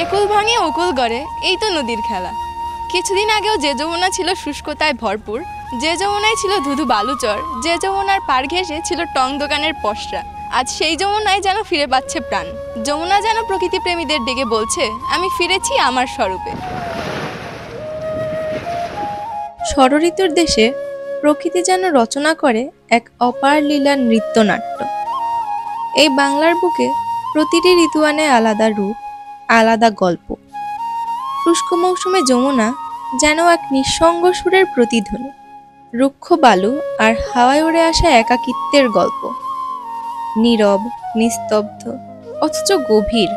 একুল ভাঙে ওকুল গড়ে, এই তো নদীর খেলা। কিছুদিন আগেও যে যমুনা ছিল শুষ্কতায় ভরপুর, যে যমুনায় ছিল ধুধু বালুচর, যে যমুনার পাড় ঘেঁষে ছিল টং দোকানের পসরা, আজ সেই যমুনায় যেন ফিরে পাচ্ছে প্রাণ। যমুনা যেন প্রকৃতি প্রেমীদের ডেকে বলছে, আমি ফিরেছি আমার স্বরূপে। ষড়ঋতুর দেশে প্রকৃতি যেন রচনা করে এক অপার লীলার নৃত্যনাট্য। এই বাংলার বুকে প্রতিটি ঋতু আনে আলাদা রূপ, আলাদা গল্প। শুষ্ক মৌসুমে যমুনা যেন এক নিঃসঙ্গ সুরের প্রতিধ্বনি, রুক্ষ বালু আর হাওয়ায় উড়ে আসা একাকিত্বের গল্প। নীরব, নিস্তব্ধ, অথচ গভীর,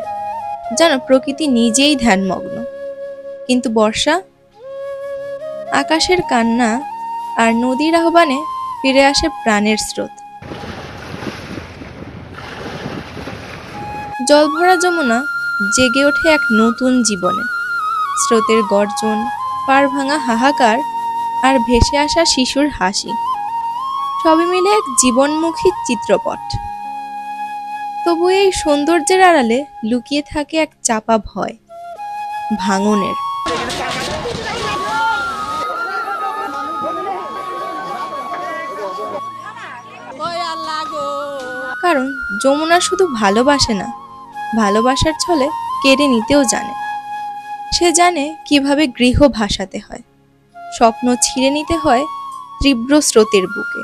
যেন প্রকৃতি নিজেই ধ্যানমগ্ন। কিন্তু বর্ষা, আকাশের কান্না আর নদীর আহ্বানে ফিরে আসে প্রাণের স্রোত। জলভরা যমুনা জেগে ওঠে এক নতুন জীবনে। স্রোতের গর্জন, পাড় ভাঙা হাহাকার আর ভেসে আসা শিশুর হাসি, সবই মিলে এক জীবনমুখী চিত্রপট। তবু এই সৌন্দর্যের আড়ালে লুকিয়ে থাকে এক চাপা ভয়, ভাঙনের। কারণ যমুনা শুধু ভালোবাসে না, ভালোবাসার ছলে কেড়ে নিতেও জানে। সে জানে কিভাবে গৃহ ভাসাতে হয়, স্বপ্ন ছিঁড়ে নিতে হয় তীব্র স্রোতের বুকে।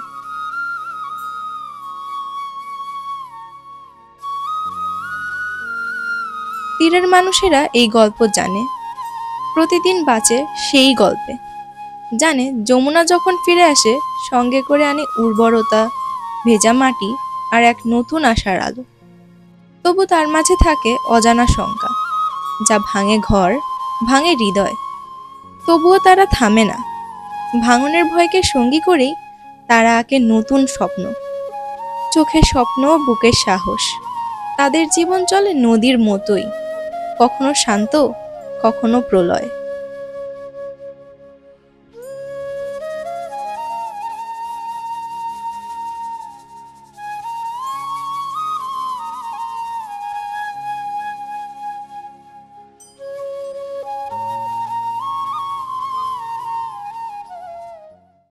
তীরের মানুষেরা এই গল্প জানে, প্রতিদিন বাঁচে সেই গল্পে। জানে যমুনা যখন ফিরে আসে, সঙ্গে করে আনে উর্বরতা, ভেজা মাটি আর এক নতুন আশার আলো। তবু তার মাঝে থাকে অজানা শঙ্কা, যা ভাঙে ঘর, ভাঙে হৃদয়। তবুও তারা থামে না। ভাঙনের ভয়কে সঙ্গী করেই তারা আঁকে নতুন স্বপ্ন, চোখের স্বপ্ন, বুকের সাহস। তাদের জীবন চলে নদীর মতোই, কখনো শান্ত, কখনো প্রলয়।